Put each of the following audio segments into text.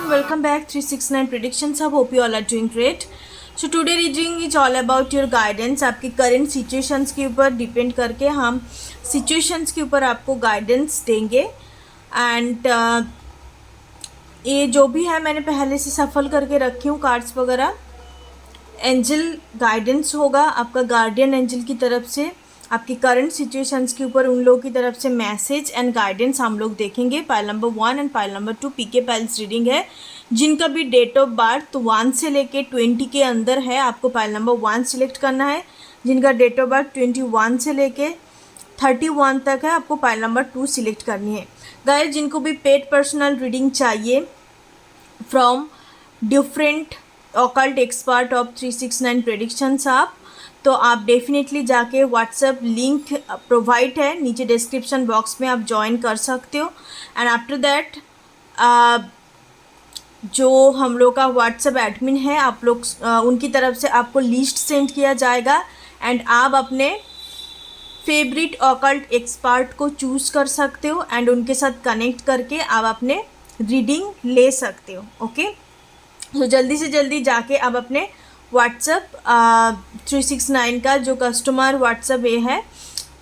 everyone, welcome back 369 predictions. I hope you all are doing great. So today reading is all about your guidance. आपकी current situations के ऊपर depend करके हम situations के ऊपर आपको गाइडेंस देंगे एंड ये जो भी है मैंने पहले से सफल करके रखी हूँ कार्ड्स वगैरह. एंजल गाइडेंस होगा आपका गार्डियन एंजल की तरफ से आपकी करंट सिचुएशंस के ऊपर उन लोगों की तरफ से मैसेज एंड गाइडेंस हम लोग देखेंगे. Pile number 1 and pile number 2 पीके पाइल्स रीडिंग है. जिनका भी डेट ऑफ बर्थ 1 से लेके 20 के अंदर है आपको पाइल नंबर 1 सिलेक्ट करना है. जिनका डेट ऑफ बर्थ 21 से लेके 31 तक है आपको पाइल नंबर 2 सिलेक्ट करनी है. गाइस जिनको भी पेड पर्सनल रीडिंग चाहिए from different occult expert of 369 predictions आप तो आप डेफिनेटली जाके व्हाट्सएप लिंक प्रोवाइड है नीचे डिस्क्रिप्शन बॉक्स में आप ज्वाइन कर सकते हो. एंड आफ्टर दैट जो हम लोग का व्हाट्सएप एडमिन है आप लोग उनकी तरफ से आपको लिस्ट सेंड किया जाएगा एंड आप अपने फेवरेट ऑकल्ट एक्सपर्ट को चूज़ कर सकते हो एंड उनके साथ कनेक्ट करके आप अपने रीडिंग ले सकते हो. ओके तो जल्दी से जल्दी जाके आप अपने व्हाट्सएप 369 का जो कस्टमर व्हाट्सएप ये है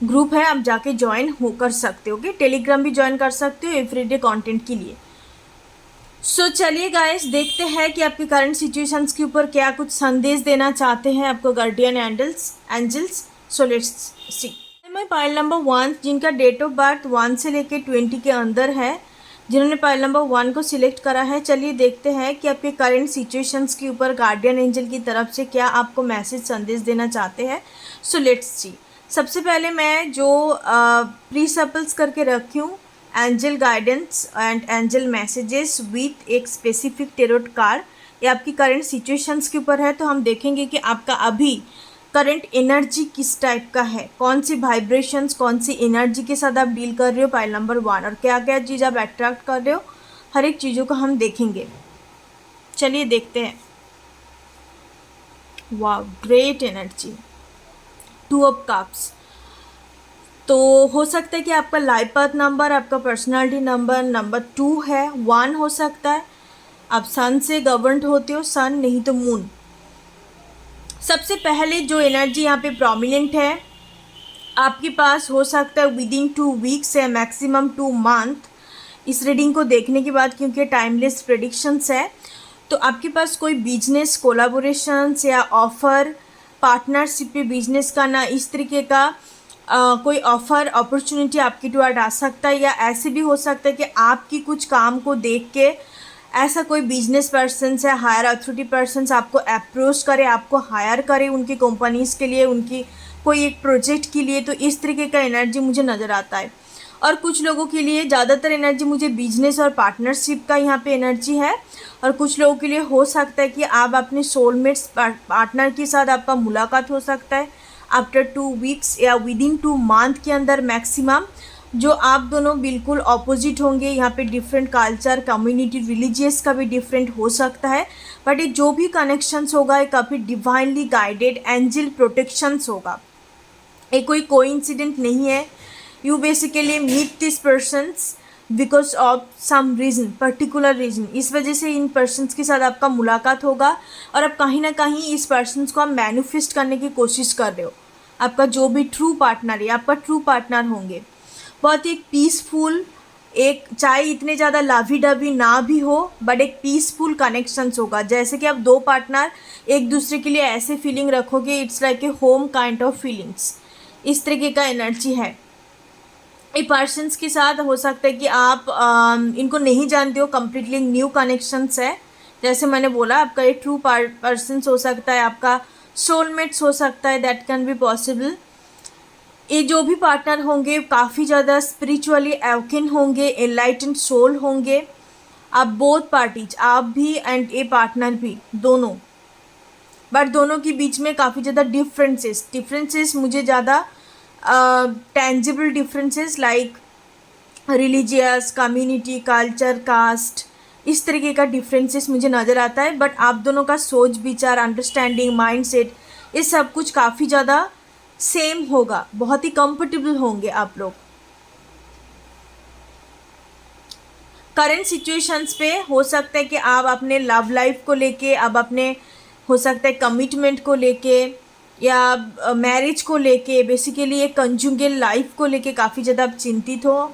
ग्रुप है आप जाके ज्वाइन हो कर सकते हो. ओके टेलीग्राम भी ज्वाइन कर सकते हो एवरीडे कंटेंट के लिए. सो चलिए गाइस देखते हैं कि आपकी करंट सिचुएशंस के ऊपर क्या कुछ संदेश देना चाहते हैं आपको guardian angels. So let's see. मैं पाइल नंबर 1 जिनका डेट ऑफ बर्थ 1 से लेके 20 के अंदर है जिन्होंने पाइल नंबर 1 को सिलेक्ट करा है. चलिए देखते हैं कि आपके करंट सिचुएशंस के ऊपर गार्डियन एंजल की तरफ से क्या आपको मैसेज संदेश देना चाहते हैं. सो लेट्स सी. सबसे पहले मैं जो प्रीसपल्स करके रखी हूँ angel guidance and angel messages with एक स्पेसिफिक टेरोट कार्ड. ये आपकी करंट सिचुएशंस के ऊपर है तो हम देखेंगे कि आपका अभी करंट एनर्जी किस टाइप का है, कौन सी वाइब्रेशंस कौन सी एनर्जी के साथ आप डील कर रहे हो पाइल नंबर 1 और क्या क्या चीज़ आप अट्रैक्ट कर रहे हो. हर एक चीज़ों को हम देखेंगे. चलिए देखते हैं. वाह ग्रेट एनर्जी 2 ऑफ कप्स. तो हो सकता है कि आपका लाइफ पाथ नंबर आपका पर्सनालिटी नंबर 2 है. 1 हो सकता है आप सन से गवर्नड होते हो, सन नहीं तो मून. सबसे पहले जो एनर्जी यहाँ पे प्रोमिनेंट है आपके पास हो सकता है विदिन 2 वीक्स है मैक्सिमम 2 मंथ. इस रीडिंग को देखने के बाद क्योंकि टाइमलेस प्रेडिक्शंस है तो आपके पास कोई बिजनेस कोलाबोरेशंस या ऑफ़र पार्टनरशिप पे बिजनेस करना इस तरीके का कोई ऑफ़र अपॉर्चुनिटी आपके टुवर्ड आ सकता है. या ऐसे भी हो सकता है कि आपकी कुछ काम को देख के ऐसा कोई बिजनेस पर्सन या हायर अथॉरिटी पर्सन आपको अप्रोच करे, आपको हायर करे उनकी कंपनीज़ के लिए, उनकी कोई एक प्रोजेक्ट के लिए. तो इस तरीके का एनर्जी मुझे नज़र आता है. और कुछ लोगों के लिए ज़्यादातर एनर्जी मुझे बिजनेस और पार्टनरशिप का यहाँ पे एनर्जी है. और कुछ लोगों के लिए हो सकता है कि आप अपने सोलमेट्स पार्टनर के साथ आपका मुलाकात हो सकता है आफ्टर 2 वीक्स या विदिन 2 मंथ के अंदर मैक्सिमम. जो आप दोनों बिल्कुल ऑपोजिट होंगे. यहाँ पे डिफरेंट कल्चर कम्युनिटी रिलीजियस का भी डिफरेंट हो सकता है बट ये जो भी कनेक्शंस होगा ये काफ़ी डिवाइनली गाइडेड एंजल प्रोटेक्शंस होगा. ये कोई कोइंसिडेंट नहीं है. You basically meet this persons because of some reason particular reason. इस वजह से इन पर्सन्स के साथ आपका मुलाकात होगा और आप कहीं ना कहीं इस पर्सन्स को आप मैनिफेस्ट करने की कोशिश कर रहे हो. आपका जो भी ट्रू पार्टनर है आपका ट्रू पार्टनर होंगे. बहुत एक पीसफुल एक चाहे इतने ज़्यादा लाभी डबी ना भी हो बट एक पीसफुल कनेक्शंस होगा. जैसे कि आप 2 पार्टनर एक दूसरे के लिए ऐसे फीलिंग रखोगे it's like a home kind of feelings. इस तरीके का एनर्जी है. ये पर्सन्स के साथ हो सकता है कि आप इनको नहीं जानते हो, कम्प्लीटली न्यू कनेक्शंस है. जैसे मैंने बोला आपका ये ट्रू पर्सन्स हो सकता है, आपका सोलमेट्स हो सकता है, दैट कैन बी पॉसिबल. ये जो भी पार्टनर होंगे काफ़ी ज़्यादा स्पिरिचुअली एवकिन होंगे, एनलाइटेंड सोल होंगे. आप बोथ पार्टीज आप भी एंड ए पार्टनर भी दोनों बट दोनों के बीच में काफ़ी ज़्यादा डिफरेंसेस मुझे ज़्यादा tangible differences like religious community culture caste इस तरीके का डिफरेंसेस मुझे नज़र आता है. बट आप दोनों का सोच विचार अंडरस्टैंडिंग माइंडसेट ये सब कुछ काफ़ी ज़्यादा सेम होगा. बहुत ही कंफर्टेबल होंगे आप लोग. करंट सिचुएशंस पे हो सकता है कि आप अपने लव लाइफ को लेके, अब अपने हो सकता है कमिटमेंट को लेके या मैरिज को लेके, बेसिकली एक कंजुगेल लाइफ को लेके काफ़ी ज़्यादा आप चिंतित हो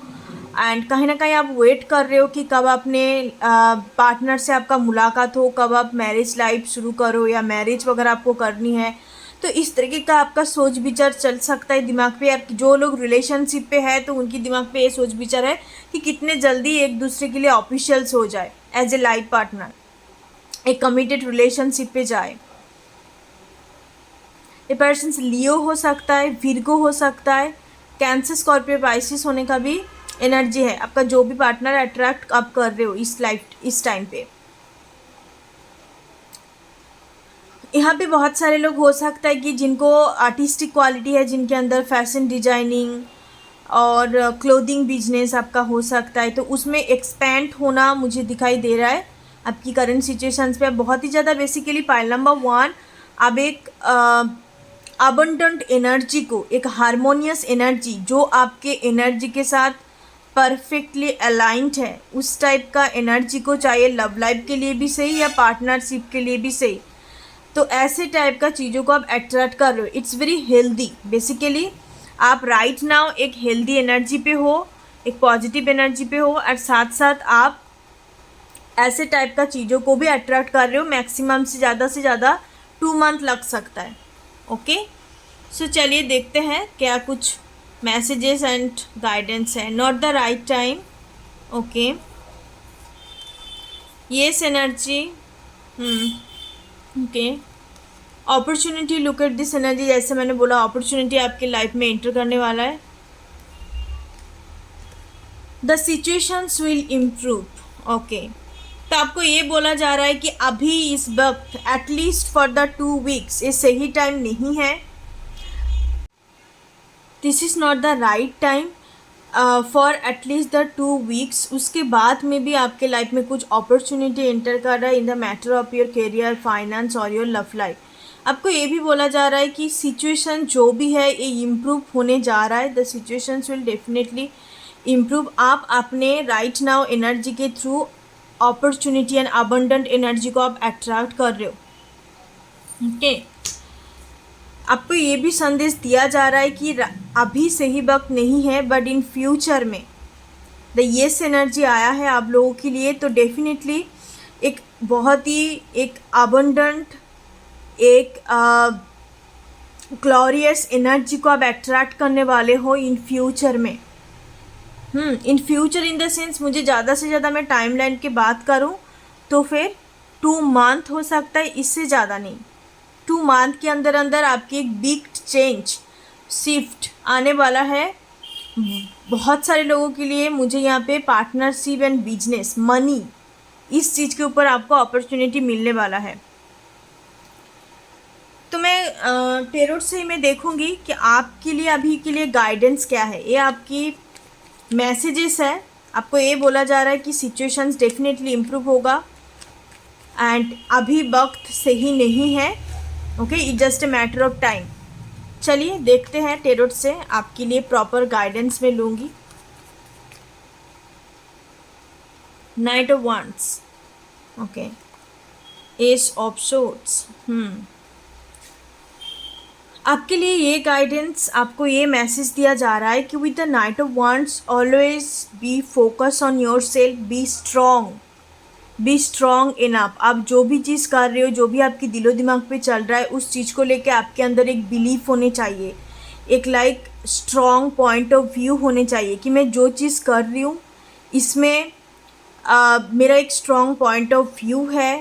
एंड कहीं ना कहीं आप वेट कर रहे हो कि कब अपने पार्टनर से आपका मुलाकात हो, कब आप मैरिज लाइफ शुरू करो या मैरिज वगैरह आपको करनी है। तो इस तरीके का आपका सोच विचार चल सकता है दिमाग पे। आप जो लोग रिलेशनशिप पे है तो उनकी दिमाग पे ये सोच विचार है कि कितने जल्दी एक दूसरे के लिए ऑफिशियल्स हो जाए, एज ए लाइफ पार्टनर, एक कमिटेड रिलेशनशिप पे जाए। ये पर्सन लियो हो सकता है, विर्गो हो सकता है, कैंसर, स्कॉर्पियो, पाइसिस होने का भी एनर्जी है। आपका जो भी पार्टनर अट्रैक्ट आप कर रहे हो इस टाइम पे, यहाँ पे बहुत सारे लोग हो सकता है कि जिनको आर्टिस्टिक क्वालिटी है, जिनके अंदर फैशन डिजाइनिंग और क्लोथिंग बिजनेस आपका हो सकता है, तो उसमें एक्सपेंड होना मुझे दिखाई दे रहा है आपकी करंट सिचुएशंस पे। बहुत ही ज़्यादा बेसिकली पाइल नंबर 1, अब एक अबंडेंट एनर्जी को, एक हारमोनियस एनर्जी जो आपके एनर्जी के साथ परफेक्टली अलाइंड है, उस टाइप का एनर्जी को, चाहे लव लाइफ के लिए भी सही या पार्टनरशिप के लिए भी सही, तो ऐसे टाइप का चीज़ों को आप अट्रैक्ट कर रहे हो। It's very healthy. बेसिकली आप राइट नाउ एक हेल्दी एनर्जी पे हो, एक पॉजिटिव एनर्जी पे हो, और साथ साथ आप ऐसे टाइप का चीज़ों को भी अट्रैक्ट कर रहे हो। मैक्सिमम से ज़्यादा 2 मंथ लग सकता है। ओके, सो चलिए देखते हैं क्या कुछ मैसेजेस एंड गाइडेंस है। Not the right time. Okay, yes energy. Okay, opportunity, look at this energy. जैसे मैंने बोला, अपॉर्चुनिटी आपकी लाइफ में एंटर करने वाला है। The situations will improve. Okay, तो आपको ये बोला जा रहा है कि अभी इस वक्त एटलीस्ट फॉर द 2 वीक्स ये सही टाइम नहीं है। This is not the right time for at least the 2 weeks. उसके बाद में भी आपके लाइफ में कुछ अपॉर्चुनिटी एंटर कर रहा है in the matter of your career, finance और योर लव लाइफ। आपको ये भी बोला जा रहा है कि सिचुएशन जो भी है ये इम्प्रूव होने जा रहा है। The situations will definitely improve. आप अपने राइट नाउ एनर्जी के through opportunity and abundant energy को आप अट्रैक्ट कर रहे हो। ओके, आपको ये भी संदेश दिया जा रहा है कि अभी सही वक्त नहीं है, बट इन फ्यूचर में द येस एनर्जी आया है आप लोगों के लिए। तो डेफिनेटली एक बहुत ही एक अबंडेंट, एक ग्लोरियस एनर्जी को आप अट्रैक्ट करने वाले हो इन फ्यूचर में। In future in the sense, मुझे ज़्यादा से ज़्यादा मैं टाइमलाइन की बात करूँ तो फिर 2 मंथ हो सकता है, इससे ज़्यादा नहीं। 2 मंथ के अंदर अंदर आपकी एक बिग चेंज, शिफ्ट आने वाला है बहुत सारे लोगों के लिए। मुझे यहाँ पे पार्टनरशिप एंड बिजनेस, मनी, इस चीज़ के ऊपर आपको अपॉर्चुनिटी मिलने वाला है। तो मैं टेरोट से ही मैं देखूँगी कि आपके लिए अभी के लिए गाइडेंस क्या है। ये आपकी मैसेजेस है। आपको ये बोला जा रहा है कि सिचुएशंस डेफिनेटली इम्प्रूव होगा एंड अभी वक्त सही नहीं है। Okay, it just a matter of time. चलिए देखते हैं टेरोट से आपके लिए प्रॉपर गाइडेंस में लूँगी। Night of wands. Okay, S of swords. आपके लिए ये गाइडेंस, आपको ये मैसेज दिया जा रहा है कि with the knight of wands always be focus on your self, be strong enough. आप जो भी चीज़ कर रहे हो, जो भी आपकी दिलो दिमाग पे चल रहा है, उस चीज़ को लेके आपके अंदर एक बिलीफ होने चाहिए, एक स्ट्रॉन्ग पॉइंट ऑफ व्यू होने चाहिए कि मैं जो चीज़ कर रही हूँ इसमें मेरा एक स्ट्रॉन्ग पॉइंट ऑफ व्यू है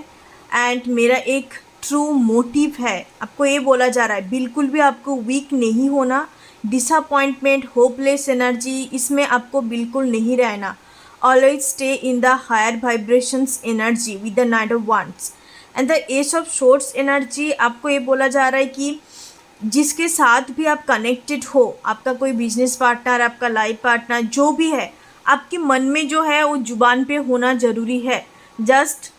एंड मेरा एक ट्रू मोटिव है। आपको ये बोला जा रहा है बिल्कुल भी आपको वीक नहीं होना। डिसअपॉइंटमेंट, होपलेस एनर्जी, इसमें आपको बिल्कुल नहीं रहना। Always stay in the higher vibrations energy with the knight of wands and the ace of swords energy. आपको ये बोला जा रहा है कि जिसके साथ भी आप कनेक्टेड हो, आपका कोई बिजनेस पार्टनर, आपका लाइफ पार्टनर, जो भी है, आपके मन में जो है वो जुबान पे होना ज़रूरी है। Just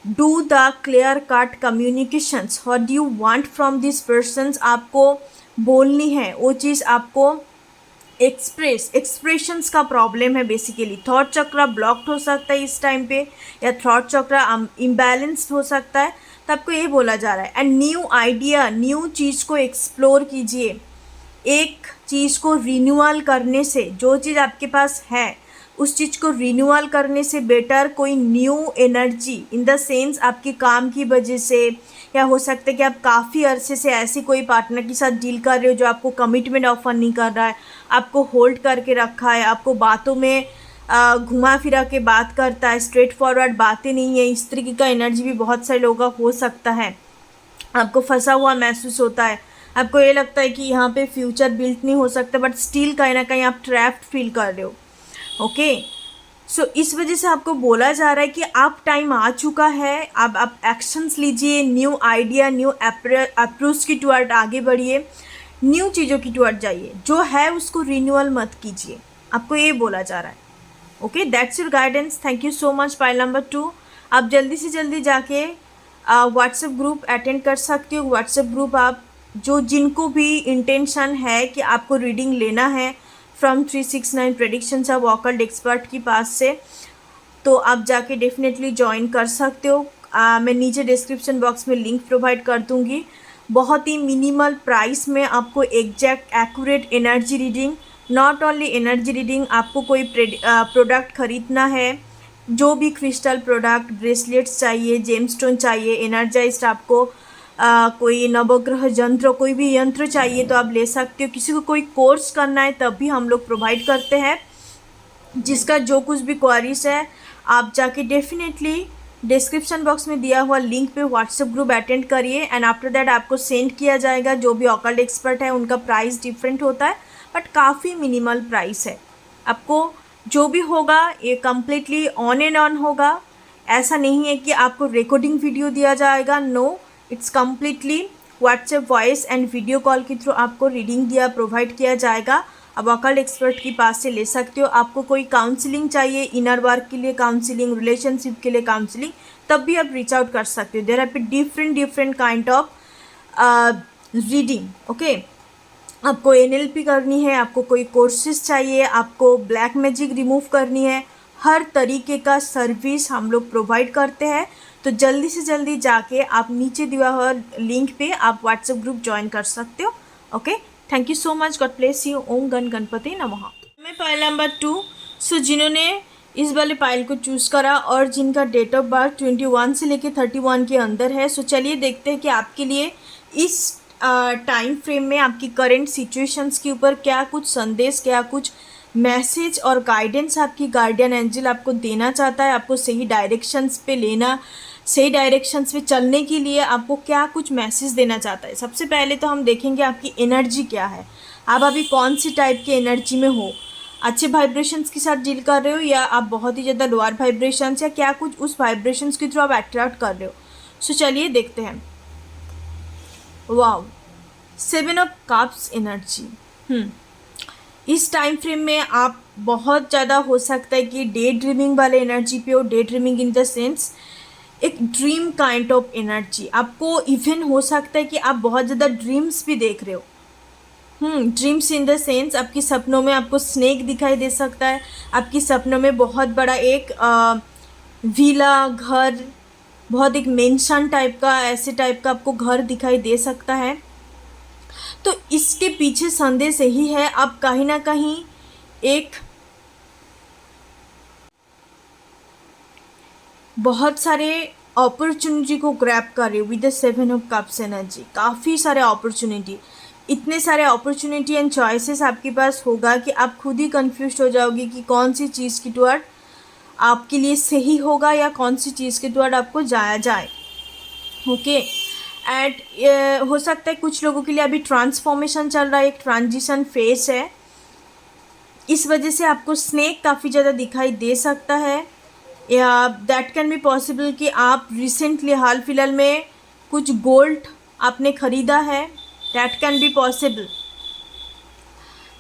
do the clear cut communications, what do you want from this persons. आपको बोलनी है वो चीज़, आपको एक्सप्रेशंस का प्रॉब्लम है बेसिकली। थॉट चक्रा ब्लॉक्ड हो सकता है इस टाइम पे, या थॉट चक्रा इम्बैलेंस्ड हो सकता है, तो आपको ये बोला जा रहा है। एंड न्यू आइडिया, न्यू चीज़ को एक्सप्लोर कीजिए। एक चीज़ को रिन्यूअल करने से, जो चीज़ आपके पास है उस चीज़ को रिन्यूअल करने से बेटर कोई new energy in the sense आपके काम की वजह से, या हो सकता है कि आप काफ़ी अरसे से ऐसे कोई पार्टनर के साथ डील कर रहे हो जो आपको कमिटमेंट ऑफर नहीं कर रहा है, आपको होल्ड करके रखा है, आपको बातों में घुमा फिरा के बात करता है, स्ट्रेट फॉरवर्ड बातें नहीं है। इस तरीके का एनर्जी भी बहुत सारे लोगों का हो सकता है। आपको फंसा हुआ महसूस होता है, आपको ये लगता है कि यहाँ पे फ्यूचर बिल्ट नहीं हो सकता, बट स्टिल कहीं ना कहीं आप ट्रैप्ड फील कर रहे हो। ओके, सो इस वजह से आपको बोला जा रहा है कि आप टाइम आ चुका है, अब आप एक्शंस लीजिए, न्यू आइडिया, न्यू अप्रोच की टुवर्ड आगे बढ़िए, न्यू चीज़ों की टुवर्ड जाइए। जो है उसको रिन्यूअल मत कीजिए, आपको ये बोला जा रहा है। Okay, that's your guidance. Thank you so much. Pile number 2, आप जल्दी से जल्दी जाके व्हाट्सएप ग्रुप अटेंड कर सकते हो। व्हाट्सएप ग्रुप आप जो जिनको भी इंटेंशन है कि आपको रीडिंग लेना है from 369 predictions of occult expert की पास से, तो आप जाके डेफिनेटली ज्वाइन कर सकते हो। मैं नीचे डिस्क्रिप्शन बॉक्स में लिंक प्रोवाइड कर दूँगी। बहुत ही मिनिमल प्राइस में आपको exact accurate energy reading, not only energy reading, आपको कोई प्रोडक्ट ख़रीदना है, जो भी क्रिस्टल प्रोडक्ट, ब्रेसलेट्स चाहिए, जेमस्टोन चाहिए, एनर्जाइज्ड आपको कोई नवग्रह यंत्र, कोई भी यंत्र चाहिए तो आप ले सकते हो। किसी को कोई कोर्स करना है तब भी हम लोग प्रोवाइड करते हैं। जिसका जो कुछ भी क्वारीज है आप जाके डेफिनेटली डिस्क्रिप्शन बॉक्स में दिया हुआ लिंक पे व्हाट्सएप ग्रुप अटेंड करिए, एंड आफ्टर दैट आपको सेंड किया जाएगा। जो भी ऑकल्ट एक्सपर्ट है उनका प्राइस डिफरेंट होता है, बट काफ़ी मिनिमल प्राइस है। आपको जो भी होगा ये कम्प्लीटली ऑन एंड ऑन होगा। ऐसा नहीं है कि आपको रिकॉर्डिंग वीडियो दिया जाएगा, no, it's completely WhatsApp voice and video call के थ्रू आपको रीडिंग दिया प्रोवाइड किया जाएगा। आप ऑकल्ट एक्सपर्ट के पास से ले सकते हो। आपको कोई काउंसलिंग चाहिए, इनर वर्क के लिए काउंसलिंग, रिलेशनशिप के लिए काउंसलिंग, तब भी आप रीच आउट कर सकते हो। There are different kind of reading. Okay, आपको एनएलपी करनी है, आपको कोई कोर्सेज चाहिए, आपको ब्लैक मैजिक रिमूव करनी है, हर तरीके का सर्विस हम लोग प्रोवाइड करते हैं। तो जल्दी से जल्दी जाके आप नीचे दिया हुआ लिंक पे आप व्हाट्सएप ग्रुप ज्वाइन कर सकते हो। Okay, thank you so much, God bless you. ओम गण गणपति नमः। मैं पाइल नंबर 2, सो जिन्होंने इस वाले पाइल को चूज़ करा और जिनका डेट ऑफ बर्थ 21 से लेके 31 के अंदर है, सो चलिए देखते हैं कि आपके लिए इस टाइम फ्रेम में आपकी करेंट सिचुएशंस के ऊपर क्या कुछ संदेश, क्या कुछ मैसेज और गाइडेंस आपकी गार्डियन एंजल आपको देना चाहता है। आपको सही डायरेक्शंस पे लेना, सही डायरेक्शंस पे चलने के लिए आपको क्या कुछ मैसेज देना चाहता है। सबसे पहले तो हम देखेंगे आपकी एनर्जी क्या है, आप अभी कौन सी टाइप की एनर्जी में हो। अच्छे वाइब्रेशंस के साथ डील कर रहे हो, या आप बहुत ही ज़्यादा लोअर वाइब्रेशंस, या क्या कुछ उस वाइब्रेशंस के थ्रू आप अट्रैक्ट कर रहे हो। सो चलिए देखते हैं। Wow, 7 of cups energy. इस टाइम फ्रेम में आप बहुत ज़्यादा हो सकता है कि डे ड्रीमिंग वाले एनर्जी पे हो। Day dreaming in the sense एक ड्रीम काइंड ऑफ एनर्जी। आपको इवन हो सकता है कि आप बहुत ज़्यादा ड्रीम्स भी देख रहे हो। ड्रीम्स इन द सेंस आपकी सपनों में आपको स्नेक दिखाई दे सकता है, आपकी सपनों में बहुत बड़ा एक विला, घर, बहुत एक मेंशन टाइप का, ऐसे टाइप का आपको घर दिखाई दे सकता है। तो इसके पीछे संदेश यही है, आप कहीं ना कहीं एक बहुत सारे अपॉर्चुनिटी को ग्रैब कर रहे हो with the 7 of cups energy. काफ़ी सारे अपॉर्चुनिटी, इतने सारे अपॉर्चुनिटी एंड चॉइसेस आपके पास होगा कि आप खुद ही कंफ्यूज हो जाओगे कि कौन सी चीज़ की टुवर्ड आपके लिए सही होगा या कौन सी चीज़ के टुवर्ड आपको जाया जाए। ओके, एंड हो सकता है कुछ लोगों के लिए अभी ट्रांसफॉर्मेशन चल रहा है, एक ट्रांजिशन फेस है। इस वजह से आपको स्नेक काफ़ी ज़्यादा दिखाई दे सकता है, या दैट कैन बी पॉसिबल कि आप रिसेंटली हाल फिलहाल में कुछ गोल्ड आपने ख़रीदा है, दैट कैन बी पॉसिबल।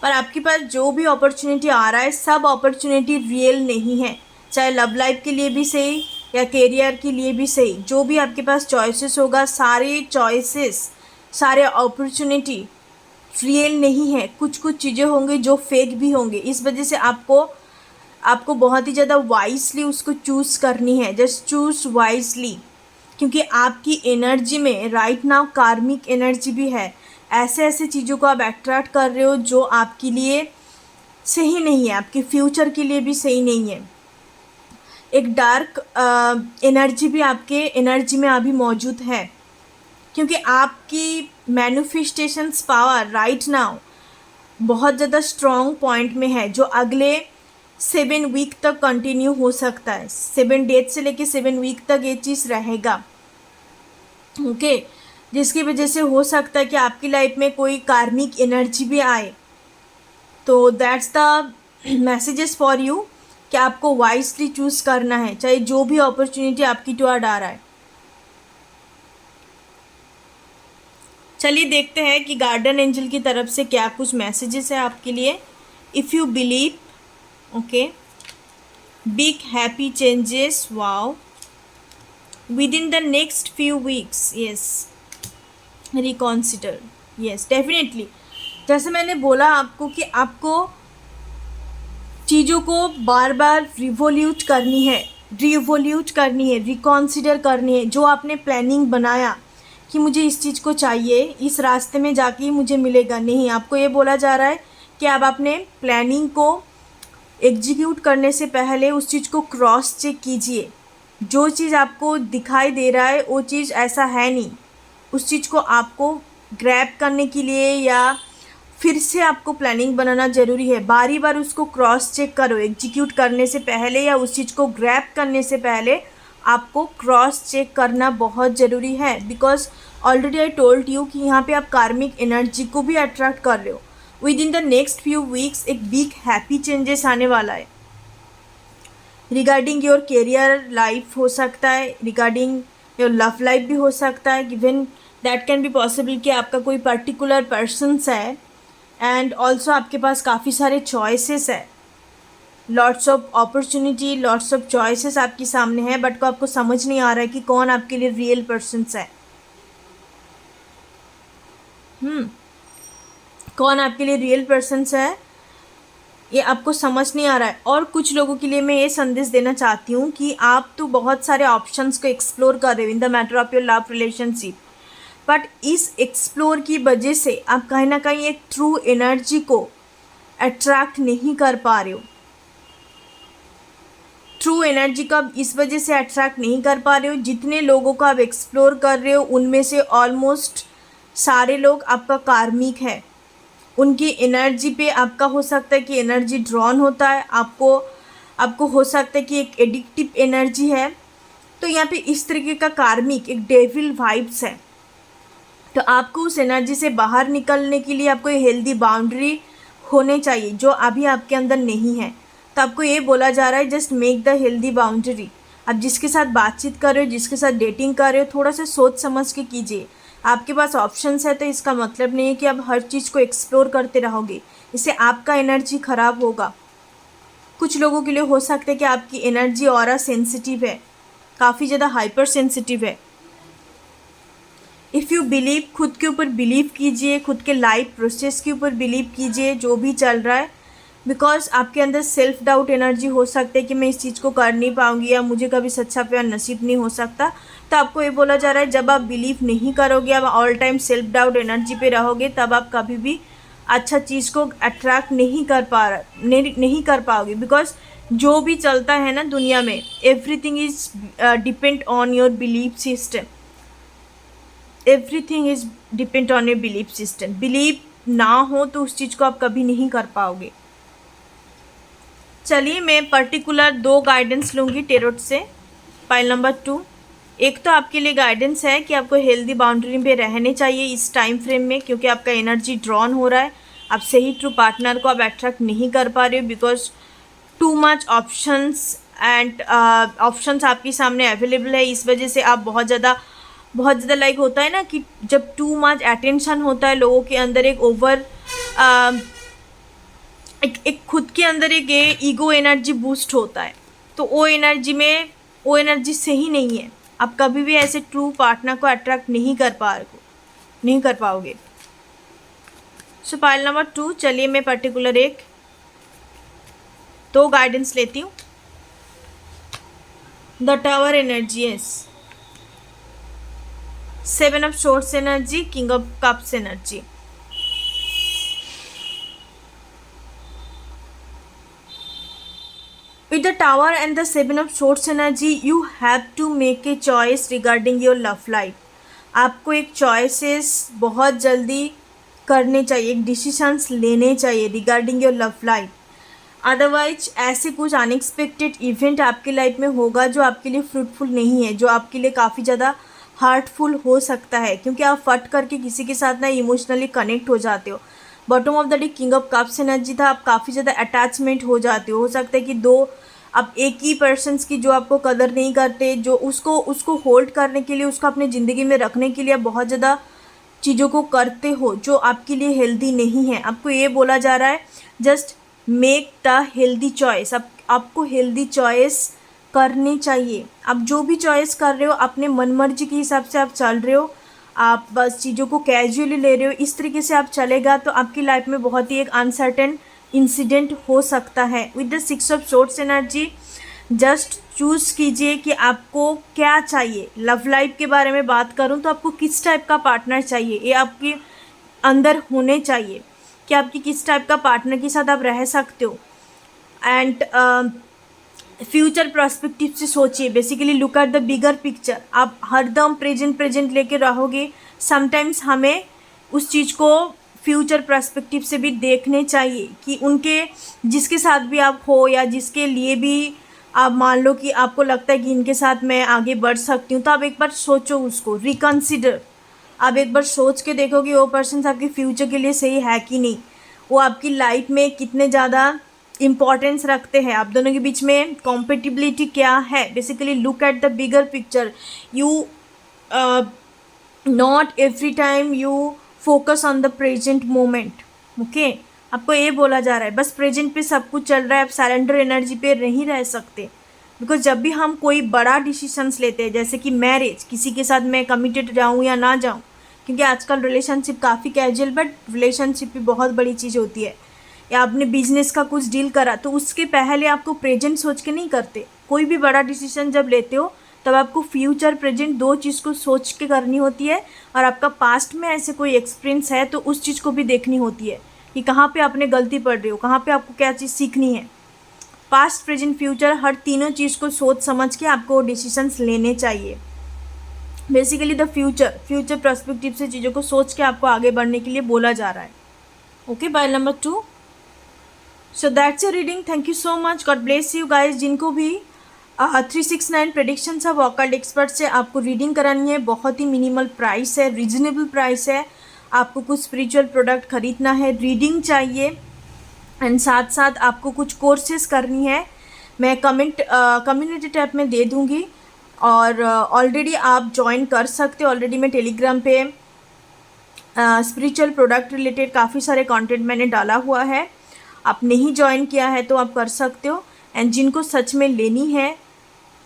पर आपके पास जो भी अपॉर्चुनिटी आ रहा है सब अपॉर्चुनिटी रियल नहीं है, चाहे लव लाइफ के लिए भी सही या करियर के लिए भी सही। जो भी आपके पास चॉइसेस होगा, सारे चॉइसेस, सारे अपॉर्चुनिटी रियल नहीं है, कुछ कुछ चीज़ें होंगी जो फेक भी होंगे। इस वजह से आपको बहुत ही ज़्यादा वाइसली उसको चूज़ करनी है। जस्ट चूज़ वाइसली, क्योंकि आपकी एनर्जी में राइट नाउ कार्मिक एनर्जी भी है। ऐसे ऐसे चीज़ों को आप अट्रैक्ट कर रहे हो जो आपके लिए सही नहीं है, आपके फ्यूचर के लिए भी सही नहीं है। एक डार्क एनर्जी भी आपके एनर्जी में अभी मौजूद है, क्योंकि आपकी मैनिफेस्टेशंस पावर राइट नाउ बहुत ज़्यादा स्ट्रॉन्ग पॉइंट में है, जो अगले 7 वीक तक कंटिन्यू हो सकता है। 7 डेज से लेके 7 वीक तक ये चीज़ रहेगा, ओके। जिसकी वजह से हो सकता है कि आपकी लाइफ में कोई कार्मिक एनर्जी भी आए। तो that's the messages for you कि आपको वाइसली चूज़ करना है, चाहे जो भी अपॉर्चुनिटी आपकी टुवर्ड आ रहा है। चलिए देखते हैं कि गार्डन एंजल की तरफ से क्या कुछ मैसेजेस है आपके लिए। If you believe, okay, big happy changes, wow, within the next few weeks, yes, reconsider, yes, definitely। जैसे मैंने बोला आपको कि आपको चीज़ों को बार बार रिवोल्यूट करनी है, रिकॉन्सिडर करनी है। जो आपने प्लानिंग बनाया कि मुझे इस चीज़ को चाहिए, इस रास्ते में जाके ही मुझे मिलेगा, नहीं, आपको ये बोला जा रहा है कि आप अपने प्लानिंग को एग्जीक्यूट करने से पहले उस चीज़ को क्रॉस चेक कीजिए। जो चीज़ आपको दिखाई दे रहा है वो चीज़ ऐसा है नहीं। उस चीज़ को आपको ग्रैब करने के लिए या फिर से आपको प्लानिंग बनाना ज़रूरी है। बारी बार उसको क्रॉस चेक करो, एग्जीक्यूट करने से पहले या उस चीज़ को ग्रैब करने से पहले आपको क्रॉस चेक करना बहुत ज़रूरी है। Because already I told you कि यहाँ पे आप कार्मिक एनर्जी को भी अट्रैक्ट कर रहे हो। With in the next few weeks एक बिग हैप्पी चेंजेस आने वाला है। रिगार्डिंग योर कैरियर लाइफ हो सकता है, रिगार्डिंग योर लव लाइफ भी हो सकता है। Given that can be possible कि आपका कोई पर्टिकुलर पर्सन्स है एंड ऑल्सो आपके पास काफ़ी सारे चॉइसेस है, lots of opportunity, lots of choices आपके सामने है, बट को आपको समझ नहीं आ रहा है कि कौन आपके लिए रियल पर्सन्स है। कौन आपके लिए रियल पर्सन्स है ये आपको समझ नहीं आ रहा है। और कुछ लोगों के लिए मैं ये संदेश देना चाहती हूँ कि आप तो बहुत सारे ऑप्शंस को एक्सप्लोर कर रहे हो in the matter of your love relationship, but इस एक्सप्लोर की वजह से आप कहीं ना कहीं एक ट्रू एनर्जी को अट्रैक्ट नहीं कर पा रहे हो। ट्रू एनर्जी को आप इस वजह से अट्रैक्ट नहीं कर पा रहे हो, जितने लोगों को आप एक्सप्लोर कर रहे हो उनमें से ऑलमोस्ट सारे लोग आपका कार्मिक है। उनकी एनर्जी पे आपका हो सकता है कि एनर्जी ड्रॉन होता है, आपको हो सकता है कि एक एडिक्टिव एनर्जी है। तो यहाँ पे इस तरीके का कार्मिक एक डेविल वाइब्स है। तो आपको उस एनर्जी से बाहर निकलने के लिए आपको हेल्दी बाउंड्री होने चाहिए, जो अभी आपके अंदर नहीं है। तो आपको ये बोला जा रहा है just make the healthy boundary. आप जिसके साथ बातचीत कर रहे हो, जिसके साथ डेटिंग कर रहे हो, थोड़ा सा सोच समझ के कीजिए। आपके पास ऑप्शंस है तो इसका मतलब नहीं है कि आप हर चीज़ को एक्सप्लोर करते रहोगे, इससे आपका एनर्जी ख़राब होगा। कुछ लोगों के लिए हो सकता है कि आपकी एनर्जी ऑरा सेंसिटिव है, काफ़ी ज़्यादा हाइपर सेंसिटिव है। इफ़ यू बिलीव, खुद के ऊपर बिलीव कीजिए, खुद के लाइफ प्रोसेस के ऊपर बिलीव कीजिए जो भी चल रहा है। बिकॉज आपके अंदर सेल्फ डाउट एनर्जी हो सकता है कि मैं इस चीज़ को कर नहीं पाऊँगी या मुझे कभी सच्चा प्यार नसीब नहीं हो सकता। तो आपको ये बोला जा रहा है जब आप बिलीव नहीं करोगे, आप all time self doubt energy पे रहोगे, तब आप कभी भी अच्छा चीज़ को अट्रैक्ट नहीं कर पाओगे। बिकॉज जो भी चलता है ना दुनिया में, everything is depend on your belief system. Everything is depend on your belief system. Believe ना हो तो उस चीज़ को आप कभी नहीं कर पाओगे। चलिए मैं पर्टिकुलर 2 गाइडेंस लूँगी टेरोट से। पाइल नंबर 2, एक तो आपके लिए गाइडेंस है कि आपको हेल्दी बाउंड्री पे रहने चाहिए इस टाइम फ्रेम में, क्योंकि आपका एनर्जी ड्रॉन हो रहा है। आप सही ट्रू पार्टनर को आप अट्रैक्ट नहीं कर पा रहे हो, because too much options and options आपके सामने अवेलेबल है। इस वजह से आप बहुत ज़्यादा लाइक होता है ना कि जब टू मच अटेंशन होता है लोगों के अंदर, एक ओवर एक खुद के अंदर एक ईगो एनर्जी बूस्ट होता है। तो वो एनर्जी सही नहीं है। आप कभी भी ऐसे ट्रू पार्टनर को अट्रैक्ट नहीं कर पाओगे। सो पाइल नंबर 2, चलिए मैं पर्टिकुलर एक दो गाइडेंस लेती हूँ। The tower energy S, 7 of source energy, king of cups energy. With the tower and the 7 of swords energy, you have to make a choice regarding your love life. आपको एक choices बहुत जल्दी करने चाहिए, एक decisions लेने चाहिए regarding your love life. Otherwise ऐसे कुछ अनएक्सपेक्टेड इवेंट आपके लाइफ में होगा जो आपके लिए फ्रूटफुल नहीं है, जो आपके लिए काफ़ी ज़्यादा हार्टफुल हो सकता है, क्योंकि आप फट करके किसी के साथ ना इमोशनली कनेक्ट हो जाते हो। Bottom of the day king of cups energy था, आप काफ़ी ज़्यादा अटैचमेंट हो जाते हो सकता है कि दो आप एक ही पर्सन्स की जो आपको कदर नहीं करते, जो उसको होल्ड करने के लिए, उसको अपने ज़िंदगी में रखने के लिए आप बहुत ज़्यादा चीज़ों को करते हो जो आपके लिए हेल्दी नहीं है। आपको ये बोला जा रहा है just make the healthy choice. आपको हेल्दी चॉइस करनी चाहिए। आप जो भी चॉइस कर रहे हो अपने मनमर्जी के हिसाब से आप चल रहे हो, आप बस चीज़ों को कैजुअली ले रहे हो, इस तरीके से आप चलेगा तो आपकी लाइफ में बहुत ही एक अनसर्टेन इंसिडेंट हो सकता है। With the 6 of swords energy, just choose कीजिए कि आपको क्या चाहिए। लव लाइफ के बारे में बात करूं तो आपको किस टाइप का पार्टनर चाहिए, ये आपके अंदर होने चाहिए कि आपकी किस टाइप का पार्टनर के साथ आप रह सकते हो। एंड फ्यूचर पर्सपेक्टिव से सोचिए, basically look at the bigger picture. आप हरदम प्रेजेंट लेके रहोगे, समटाइम्स हमें उस चीज़ को फ्यूचर पर्सपेक्टिव से भी देखने चाहिए कि उनके जिसके साथ भी आप हो या जिसके लिए भी आप मान लो कि आपको लगता है कि इनके साथ मैं आगे बढ़ सकती हूँ, तो आप एक बार सोचो, उसको रिकन्सिडर। आप एक बार सोच के देखो कि वो पर्सन आपके फ्यूचर के लिए सही है कि नहीं, वो आपकी लाइफ में कितने ज़्यादा इम्पॉर्टेंस रखते हैं, आप दोनों के बीच में कॉम्पेटिबिलिटी क्या है। Basically look at the bigger picture. You not every time you focus on the present moment. Okay, आपको ये बोला जा रहा है बस प्रेजेंट पे सब कुछ चल रहा है, आप सरेंडर एनर्जी पे नहीं रह सकते। बिकॉज जब भी हम कोई बड़ा डिसीजंस लेते हैं, जैसे कि मैरिज, किसी के साथ मैं कमिटेड जाऊँ या ना जाऊँ, क्योंकि आजकल रिलेशनशिप काफ़ी कैजुअल बट रिलेशनशिप भी बहुत बड़ी चीज़ होती है, या आपने बिजनेस का कुछ डील करा तो उसके पहले आपको प्रेजेंट सोच के नहीं करते। कोई भी बड़ा डिसीजन जब लेते हो तब आपको फ्यूचर प्रेजेंट दो चीज़ को सोच के करनी होती है, और आपका पास्ट में ऐसे कोई एक्सपीरियंस है तो उस चीज़ को भी देखनी होती है कि कहाँ पे आपने गलती पड़ रही हो, कहाँ पे आपको क्या चीज़ सीखनी है। पास्ट प्रेजेंट फ्यूचर हर तीनों चीज़ को सोच समझ के आपको डिसीजंस लेने चाहिए। बेसिकली द फ्यूचर पर्सपेक्टिव से चीज़ों को सोच के आपको आगे बढ़ने के लिए बोला जा रहा है। Okay, by number 2। So that's your reading. Thank you so much, God bless you guys. जिनको भी 369 प्रेडिक्शंस ऑफ ऑकल्ट एक्सपर्ट से आपको रीडिंग करानी है, बहुत ही मिनिमल प्राइस है, रीजनेबल प्राइस है। आपको कुछ स्पिरिचुअल प्रोडक्ट खरीदना है, रीडिंग चाहिए, एंड साथ साथ आपको कुछ कोर्सेज करनी है, मैं कम्युनिटी टैब में दे दूँगी, और ऑलरेडी आप ज्वाइन कर सकते हो। ऑलरेडी मैं टेलीग्राम पे स्पिरिचुअल प्रोडक्ट रिलेटेड काफ़ी सारे कंटेंट मैंने डाला हुआ है, आप नहीं ज्वाइन किया है तो आप कर सकते हो। एंड जिनको सच में लेनी है,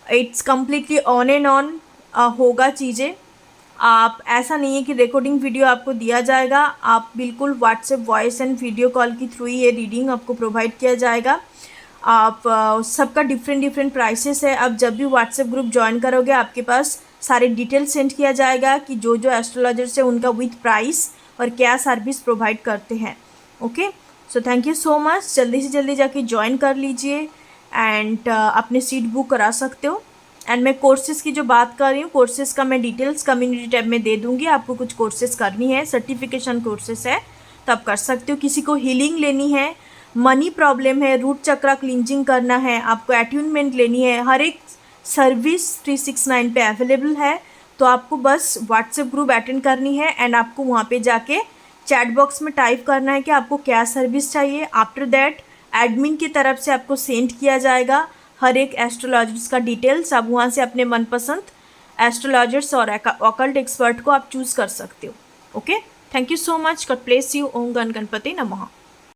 it's completely on and on होगा चीज़ें। आप ऐसा नहीं है कि रिकॉर्डिंग वीडियो आपको दिया जाएगा, आप बिल्कुल WhatsApp voice and video call के थ्रू ये रीडिंग आपको प्रोवाइड किया जाएगा। आप सबका डिफरेंट प्राइसेस है। आप जब भी व्हाट्सएप ग्रुप ज्वाइन करोगे आपके पास सारे डिटेल सेंड किया जाएगा कि जो एस्ट्रोलॉजर्स है उनका विथ प्राइस और क्या सर्विस प्रोवाइड करते हैं। Okay, so thank you so much. जल्दी से जल्दी जाके ज्वाइन कर लीजिए एंड अपने सीट बुक करा सकते हो। एंड मैं कोर्सेज़ की जो बात कर रही हूँ, कोर्सेज़ का मैं डिटेल्स कम्युनिटी टैब में दे दूँगी। आपको कुछ कोर्सेज़ करनी है, सर्टिफिकेशन कोर्सेज़ है तो आप कर सकते हो। किसी को हीलिंग लेनी है, मनी प्रॉब्लम है, रूट चक्रा क्लिंजिंग करना है, आपको अट्यूनमेंट लेनी है, हर एक सर्विस 369 पे अवेलेबल है। तो आपको बस व्हाट्सएप ग्रुप अटेंड करनी है एंड आपको वहाँ पे जाके चैट बॉक्स में टाइप करना है कि आपको क्या सर्विस चाहिए। आफ्टर दैट एडमिन की तरफ से आपको सेंड किया जाएगा हर एक एस्ट्रोलॉजर्स का डिटेल्स। आप वहाँ से अपने मनपसंद एस्ट्रोलॉजर्स और ऑकल्ट एक्सपर्ट को आप चूज़ कर सकते हो। Okay, thank you so much, God bless you. ओम गण गणपति नमः।